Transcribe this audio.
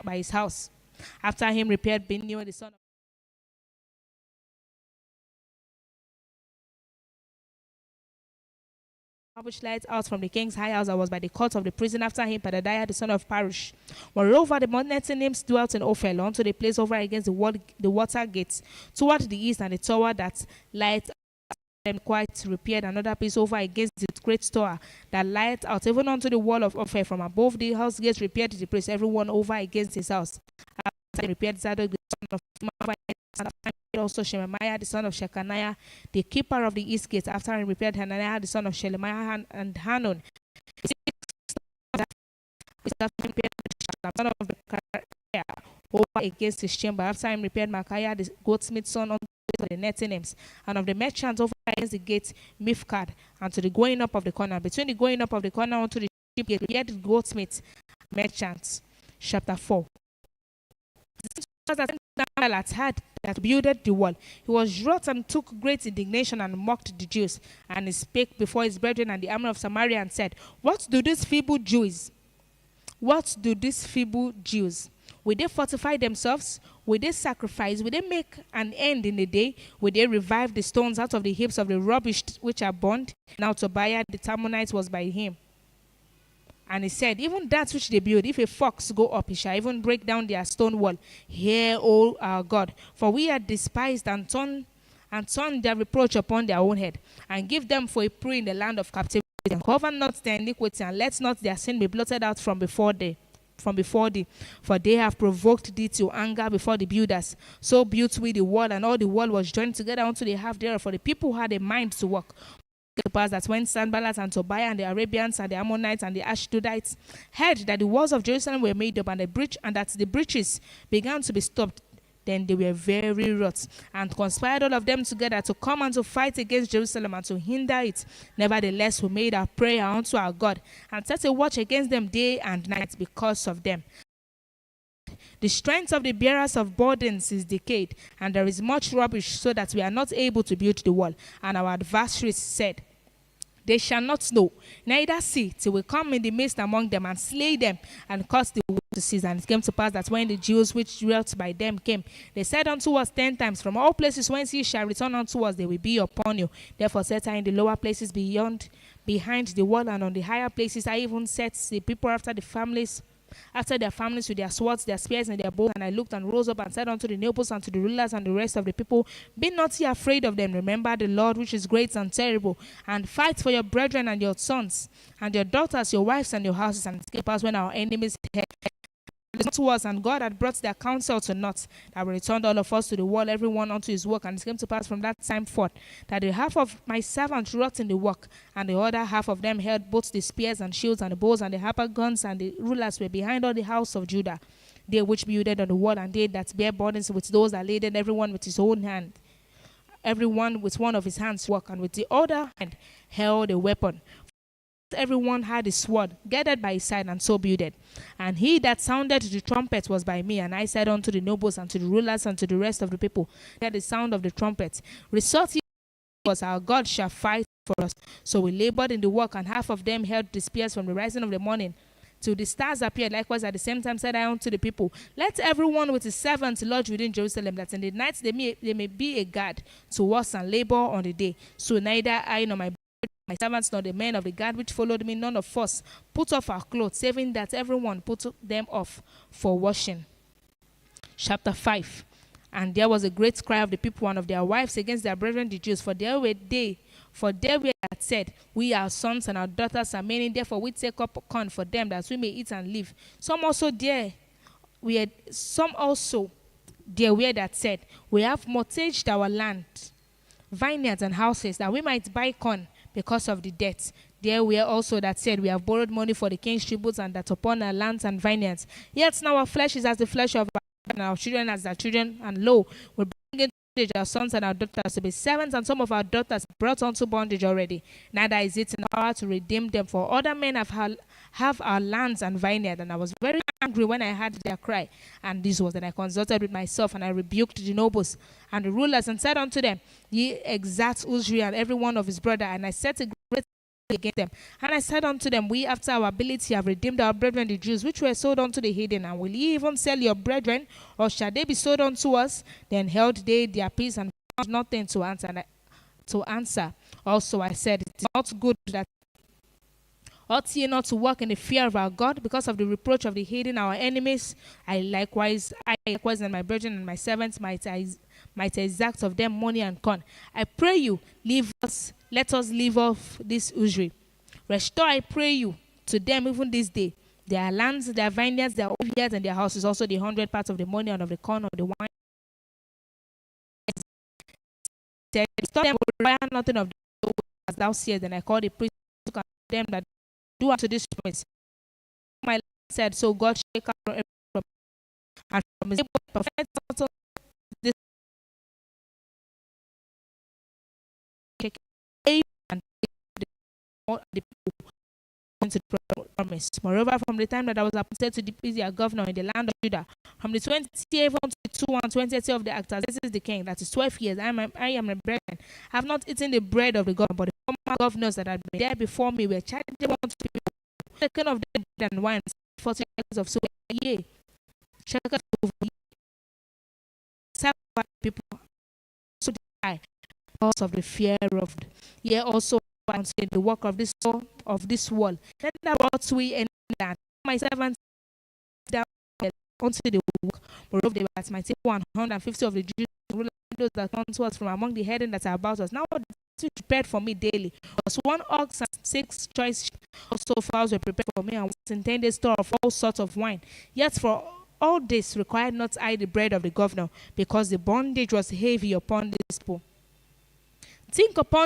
by his house. After him repaired Benio, the son of which light out from the king's high house that was by the court of the prison. After him, Pedadiah, the son of Parush. Moreover, the Netinims dwelt in Ophel, unto the place over against the water gates, toward the east, and the tower that light them quite repaired another piece over against the great tower that light out, even unto the wall of Ophel from above the house gates, repaired the place, everyone over against his house. After repaired Zadok, the son of also Shemaiah, the son of Shechaniah, the keeper of the east gate. After he repaired Hananiah, the son of Shelemiah, and Hanun, the son of Bechariah, over against his chamber. After him repaired Micaiah, the goldsmith's son, unto the Netinims, and of the merchants over against the gate Mifkad, and to the going up of the corner. Between the going up of the corner unto the sheep gate, repaired the goldsmiths, merchants. Chapter 4. Had that builded the wall. He was wroth and took great indignation and mocked the Jews. And he spake before his brethren and the army of Samaria and said, What do these feeble Jews? What do these feeble Jews? Will they fortify themselves? Will they sacrifice? Will they make an end in the day? Will they revive the stones out of the heaps of the rubbish which are burned? Now Tobiah the Tammonite was by him. And he said, even that which they build, if a fox go up, he shall even break down their stone wall. Hear, O our God, for we are despised and turn their reproach upon their own head, and give them for a prey in the land of captivity, and cover not their iniquity, and let not their sin be blotted out from before thee. For they have provoked thee to anger before the builders. So built we the wall, and all the wall was joined together unto the half thereof, for the people had a mind to work. To pass that when Sanballat and Tobiah and the Arabians and the Ammonites and the Ashdodites heard that the walls of Jerusalem were made up and that the breaches began to be stopped, then they were very wroth and conspired all of them together to come and to fight against Jerusalem and to hinder it. Nevertheless, we made our prayer unto our God and set a watch against them day and night because of them. The strength of the bearers of burdens is decayed, and there is much rubbish, so that we are not able to build the wall. And our adversaries said, They shall not know, neither see, till we come in the midst among them and slay them and cause the war to cease. And it came to pass that when the Jews which dwelt by them came, they said unto us 10 times, From all places whence ye shall return unto us, they will be upon you. Therefore set I in the lower places behind the wall, and on the higher places I even set the people after their families with their swords, their spears, and their bows. And I looked and rose up and said unto the nobles and to the rulers and the rest of the people, Be not ye afraid of them. Remember the Lord, which is great and terrible, and fight for your brethren and your sons and your daughters, your wives and your houses. And it came to pass when our enemies heard to us, and God had brought their counsel to naught, that we returned all of us to the wall, everyone unto his work. And it came to pass from that time forth that the half of my servants wrought in the work, and the other half of them held both the spears and shields and the bows and the harper guns, and the rulers were behind all the house of Judah, they which builded on the wall, and they that bear burdens with those that laden, everyone with his own hand, everyone with one of his hands work, and with the other hand held a weapon. Everyone had a sword gathered by his side, and so builded. And he that sounded the trumpet was by me. And I said unto the nobles and to the rulers and to the rest of the people, Hear the sound of the trumpet. Resort ye to us, our God shall fight for us. So we labored in the work, and half of them held the spears from the rising of the morning till the stars appeared. Likewise at the same time said I unto the people, Let everyone with his servants lodge within Jerusalem, that in the night they may be a guard to us and labor on the day. So neither I nor my servants nor the men of the guard which followed me, none of us put off our clothes, saving that everyone put them off for washing. Chapter 5. And there was a great cry of the people and of their wives against their brethren the Jews, for there were that said, We our sons and our daughters are many, therefore we take up corn for them, that we may eat and live. Some also there were that said, We have mortgaged our land, vineyards and houses, that we might buy corn because of the debt. There were also that said, We have borrowed money for the king's tributes, and that upon our lands and vineyards. Yet now our flesh is as the flesh of our children as their children, and lo, we bring into bondage our sons and our daughters to be servants, and some of our daughters brought unto bondage already. Neither is it in our power to redeem them, for other men have our lands and vineyard. And I was very angry when I heard their cry. And this was that I consulted with myself, and I rebuked the nobles and the rulers, and said unto them, Ye exact usury and every one of his brother. And I set a great against them. And I said unto them, we after our ability have redeemed our brethren the Jews, which were sold unto the heathen. And will ye even sell your brethren, or shall they be sold unto us? Then held they their peace and found nothing to answer. Also I said, it is not good that ought ye not to walk in the fear of our God because of the reproach of the heathen, our enemies? I likewise and my brethren and my servants might exact of them money and corn. I pray you, let us leave off this usury. Restore, I pray you, to them even this day their lands, their vineyards, their vineyards, and their houses, also the 100 parts of the money and of the corn of the wine. Restore them, require nothing of them, as thou seest. And I called the priests to condemn that do unto this promise. My Lord said, so God shake out from and from his perfect also this and the people to the promise. Moreover, from the time that I was appointed to be their governor in the land of Judah, from the 20th to the 2 and 20th of the Artaxerxes the king, that is 12 years, I am a brethren, have not eaten the bread of the governor, but the former governors that had been there before me were chargeable unto people. The kind of the bread and wine, 40 shekels of silver, yea, shekels of people, so die because of the fear of, yea, also the work of this wall. Then that brought we and that my servants down unto the work. Moreover, they were at my table 150 of the Jews, those that come to us from among the heathen that are about us. Now what prepared for me daily was 1 ox and 6 choice sheep. Also fowls were prepared for me, and 10 days store of all sorts of wine. Yet for all this required not I the bread of the governor, because the bondage was heavy upon this people. Think upon